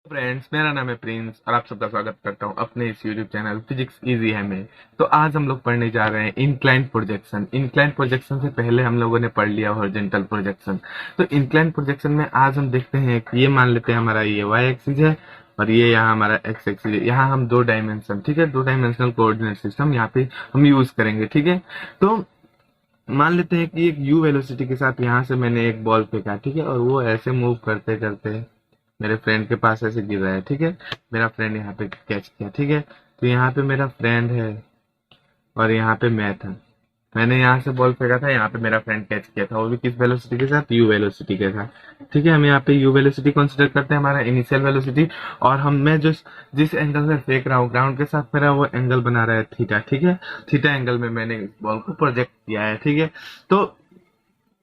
Friends, मेरा नाम है प्रिंस और आप सबका स्वागत करता हूं अपने इस यूट्यूब चैनल फिजिक्स इजी है में। तो आज हम लोग पढ़ने जा रहे हैं इंक्लाइन प्रोजेक्शन। इंक्लाइन प्रोजेक्शन से पहले हम लोगों ने पढ़ लिया हॉरिजॉन्टल प्रोजेक्शन। तो इंक्लाइन प्रोजेक्शन में आज हम देखते हैं कि ये मान लेते हैं हमारा ये वाई एक्सिस है और ये यहाँ हमारा एक्स एक्सिस है। यहाँ हम दो डायमेंशन, ठीक है, दो डायमेंशनल कोऑर्डिनेट सिस्टम यहाँ पे हम यूज करेंगे, ठीक है। तो मान लेते हैं कि एक यू वेलोसिटी के साथ यहाँ से मैंने एक बॉल फेंका, ठीक है, और वो ऐसे मूव करते करते मेरे फ्रेंड के पास ऐसे गिर रहा है, ठीक है। मेरा फ्रेंड यहाँ पे कैच किया, ठीक है। तो यहाँ पे मेरा फ्रेंड है और यहाँ पे मैं था। मैंने यहाँ से बॉल फेंका था, यहाँ पे मेरा फ्रेंड कैच किया था, वो भी किस वेलोसिटी के साथ, यू वेलोसिटी के साथ, ठीक है। हम यहाँ पे यू वेलोसिटी कंसिडर करते हैं हमारा इनिशियल वेलोसिटी। और मैं जिस एंगल से फेंक रहा हूँ ग्राउंड के साथ, मेरा वो एंगल बना रहा है थीटा, ठीक है। थीटा एंगल में मैंने इस बॉल को प्रोजेक्ट किया है, ठीक है। तो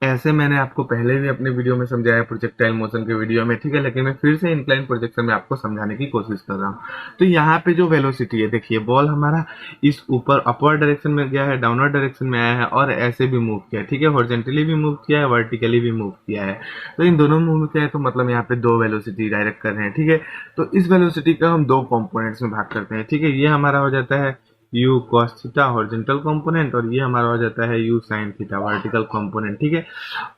ऐसे मैंने आपको पहले भी अपने वीडियो में समझाया प्रोजेक्टाइल मोशन के वीडियो में, ठीक है, लेकिन मैं फिर से इंक्लाइन प्रोजेक्शन में आपको समझाने की कोशिश कर रहा हूँ। तो यहाँ पे जो वेलोसिटी है, देखिए बॉल हमारा इस ऊपर अपवर्ड डायरेक्शन में गया है, डाउनवर्ड डायरेक्शन में आया है और ऐसे भी मूव किया है, ठीक है। हॉरिजॉन्टली भी मूव किया है, वर्टिकली भी मूव किया है। तो इन दोनों मूव किया है, तो मतलब यहाँ पे दो वेलोसिटी डायरेक्ट कर रहे हैं, ठीक है। तो इस वेलोसिटी का हम दो कंपोनेंट्स में भाग करते हैं, ठीक है। ये हमारा हो जाता है you cos theta horizontal component और ये हमारा हो जाता है u sine theta vertical component, ठीक है।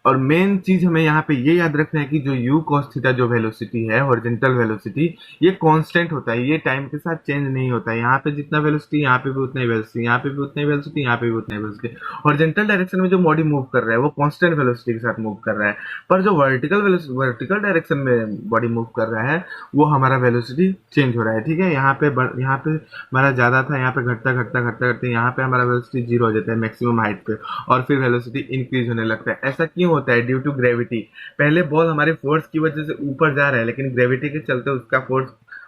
और मेन चीज हमें यहाँ पे ये याद रखना है कि जो यू कॉस थीटा जो वेलोसिटी है हॉरिजॉन्टल वेलोसिटी, ये कांस्टेंट होता है, ये टाइम के साथ चेंज नहीं होता है। यहाँ पे जितना वेलोसिटी, यहाँ पे भी उतना ही वेलोसिटी, यहाँ पे भी उतना ही वेलोसिटी, यहाँ पे भी उतना ही वेलोसिटी। हॉरिजॉन्टल डायरेक्शन में जो बॉडी मूव कर रहा है वो कांस्टेंट वेलोसिटी के साथ मूव कर रहा है, पर जो वर्टिकल डायरेक्शन में बॉडी मूव कर रहा है वो हमारा वेलोसिटी चेंज हो रहा है, ठीक है। यहाँ पे हमारा ज्यादा था, यहाँ पे घटता घटता घटता घटता यहाँ पे हमारा वेलोसिटी जीरो हो जाता है मैक्सिमम हाइट पे, और फिर वेलोसिटी इंक्रीज होने लगता है। ऐसा क्यों होता है? Due to gravity. पहले बॉल हमारे फोर्स की वजह से ऊपर जा रहा है, लेकिन ग्रेविटी के चलते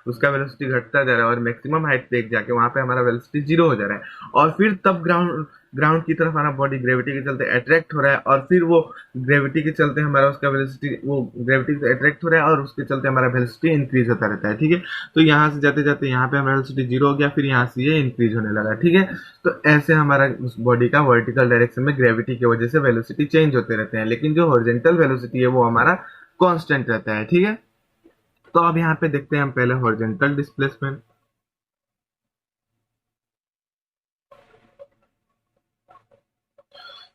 उसका वेलोसिटी घटता जा रहा है और मैक्सिमम हाइट पे जाके वहां पे हमारा वेलोसिटी जीरो हो जा रहा है। और फिर तब ग्राउंड की तरफ हमारा बॉडी ग्रेविटी के चलते अट्रैक्ट हो रहा है, और फिर वो ग्रेविटी के चलते हमारा उसका वेलोसिटी, वो ग्रेविटी से अट्रैक्ट हो रहा है और उसके चलते हमारा वेलोसिटी इंक्रीज होता रहता है, ठीक है। तो यहाँ से जाते जाते यहाँ पे हमारा वेलोसिटी जीरो हो गया, फिर यहाँ से ये इंक्रीज होने लगा, ठीक है। तो ऐसे हमारा उस बॉडी का वर्टिकल डायरेक्शन में ग्रेविटी की वजह से वेलोसिटी चेंज होते रहते हैं, लेकिन जो हॉरिजॉन्टल वेलोसिटी है वो हमारा कांस्टेंट रहता है, ठीक है। तो अब यहाँ पे देखते हैं हम पहले हॉरिजॉन्टल डिस्प्लेसमेंट।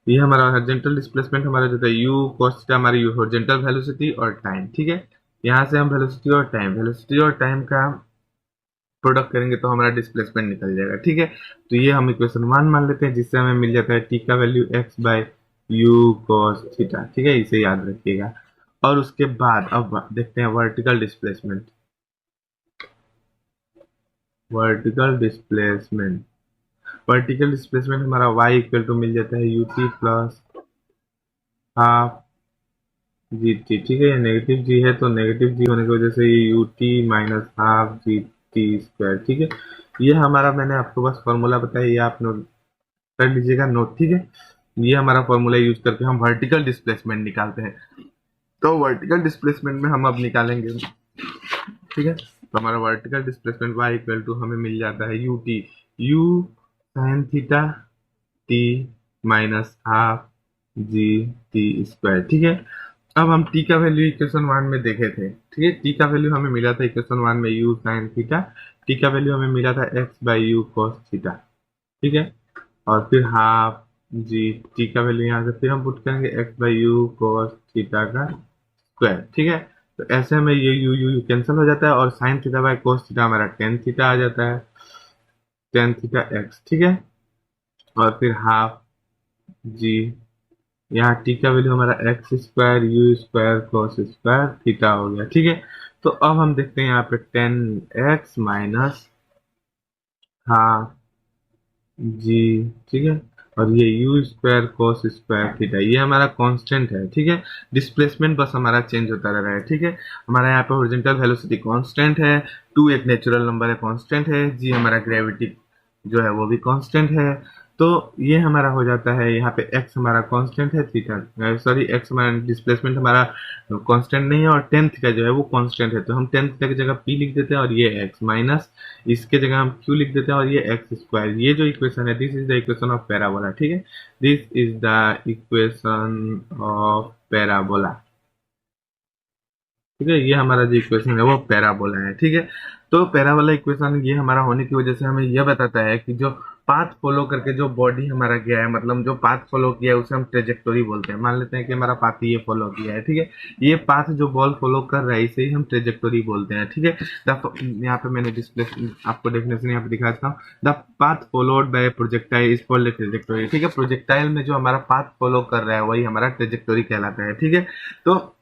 ये हमारा हॉरिजॉन्टल डिस्प्लेसमेंट हमारा जो था यू cos थीटा, हमारी यू हॉरिजॉन्टल वेलोसिटी और टाइम, ठीक है। यहाँ से हम वेलोसिटी और टाइम का प्रोडक्ट करेंगे तो हमारा डिस्प्लेसमेंट निकल जाएगा, ठीक है। तो ये हम इक्वेशन वन मान लेते हैं, जिससे हमें मिल जाता है टी का value x by u cos theta, ठीक है। इसे याद रखिएगा। और उसके बाद अब देखते हैं vertical displacement. Vertical displacement vertical displacement हमारा y इक्वल टू मिल जाता है U T plus half g T, ठीक है। ये नेगेटिव जी है, तो नेगेटिव जी होने की वजह से ये U T minus half g t square, ठीक है। ये हमारा, मैंने आपको बस फॉर्मूला बताया, ये आप नोट कर लीजिएगा नोट, ठीक है। ये हमारा फॉर्मूला यूज करके हम वर्टिकल डिस्प्लेसमेंट निकालते हैं। तो वर्टिकल डिस्प्लेसमेंट में हम अब निकालेंगे, ठीक है। तो हमारा vertical displacement y equal to हमें मिल जाता है u sine theta t minus half g t square, ठीक है। अब हम टी का वैल्यू इक्वेशन वन में देखे थे, ठीक है। टी का वैल्यू हमें मिला था इक्वेशन वन में यू साइन थीटा, टी का वैल्यू हमें मिला था x by you cos theta, ठीक है। और फिर हाफ जी टी का वैल्यू यहाँ से फिर हम पुट करेंगे x by you cos theta का स्क्वायर, ठीक है। तो ऐसे में ये यू कैंसिल हो जाता है और sine theta by cos theta हमारा टेन थीटा आ जाता है, टेन थीटा एक्स, ठीक है। और फिर हाफ जी, यहाँ टी का वैल्यू हमारा x square you square cos square theta हो गया, ठीक है। तो अब हम देखते हैं यहाँ पे टेन एक्स माइनस हाफ जी, ठीक है। और ये you square cos square theta, ये हमारा कांस्टेंट है, ठीक है। डिस्प्लेसमेंट बस हमारा चेंज होता रह रहा है, ठीक है। हमारा यहाँ पे हॉरिजॉन्टल वेलोसिटी कांस्टेंट है, टू एक नेचुरल नंबर है कांस्टेंट है, जी हमारा ग्रेविटी जो है वो भी कांस्टेंट है। तो ये हमारा हो जाता है, यहाँ पे x हमारा कांस्टेंट है, थीटा सॉरी x हमारा डिस्प्लेसमेंट हमारा कांस्टेंट नहीं है, और टेन थीटा जो है वो कांस्टेंट है। तो हम टेन थीटा की जगह p लिख देते हैं और ये x माइनस इसके जगह हम q लिख देते हैं और ये x स्क्वायर। ये जो इक्वेशन है, this is the equation of parabola, ठीक है। This is the equation of parabola. ठीक है, ये हमारा जो इक्वेशन है वो पैराबोला है। ठीक है, तो पैराबोला इक्वेशन ये हमारा होने की वजह से हमें यह बताता है कि जो पाथ फॉलो करके जो बॉडी हमारा गया है, मतलब जो पाथ फॉलो किया है उसे हम ट्रेजेक्टोरी बोलते हैं। मान लेते हैं कि हमारा पाथ ये फॉलो किया है, ठीक है, ये पाथ जो बॉल फॉलो कर रहा है इसे ही हम ट्रेजेक्टोरी बोलते हैं। ठीक है, यहाँ पे मैंने डिस्प्ले आपको डेफिनेशन यहाँ पे दिखा देता हूँ। The path followed by projectile is called trajectory. ठीक है, प्रोजेक्टाइल में जो हमारा पाथ फॉलो कर रहा है वही हमारा ट्रेजेक्टोरी कहलाता है। ठीक है, तो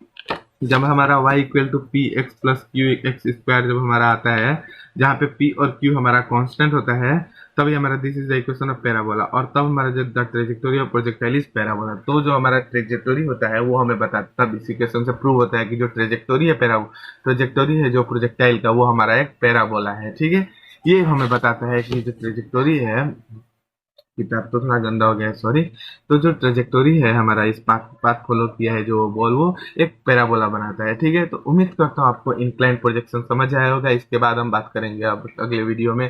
जब हमारा y equal to p x plus q x square जब हमारा आता है, जहाँ पे p और q हमारा कांस्टेंट होता है, तभी हमारा this is the equation of parabola, और तब हमारा जो the trajectory of projectile is parabola. तो जो हमारा ट्रेजेक्टोरी होता है वो हमें बताता, तब इस इक्वेशन से प्रूव होता है कि जो ट्रेजेक्टोरी है ट्रेजेक्टोरी है जो प्रोजेक्टाइल का वो हमारा एक पैराबोला है। ठीक है, ये हमें बताता है कि जो ट्रेजेक्टोरी है, किताब तो थोड़ा गंदा हो गया है, सॉरी। तो जो ट्रेजेक्टोरी है हमारा इस पाथ पाथ फॉलो किया है जो बॉल, वो एक पैराबोला बनाता है। ठीक है, तो उम्मीद करता हूँ आपको इंक्लाइन प्रोजेक्शन समझ आया होगा। इसके बाद हम बात करेंगे अब अगले वीडियो में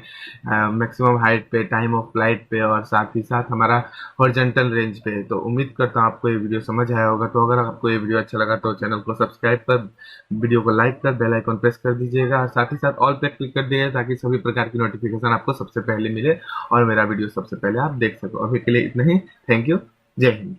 मैक्सिमम हाइट पे, टाइम ऑफ फ्लाइट पे, और साथ ही साथ हमारा हॉरिजॉन्टल रेंज पे। तो उम्मीद करता हूँ आपको ये वीडियो समझ आया होगा। तो अगर आपको ये वीडियो अच्छा लगा तो चैनल को सब्सक्राइब कर, वीडियो को लाइक कर, बेल आइकन प्रेस कर दीजिएगा, साथ ही साथ ऑल पे क्लिक कर दीजिएगा ताकि सभी प्रकार की नोटिफिकेशन आपको सबसे पहले मिले और मेरा वीडियो सबसे पहले आप देख सको। अभी के लिए इतना ही। Thank you. जय हिंद।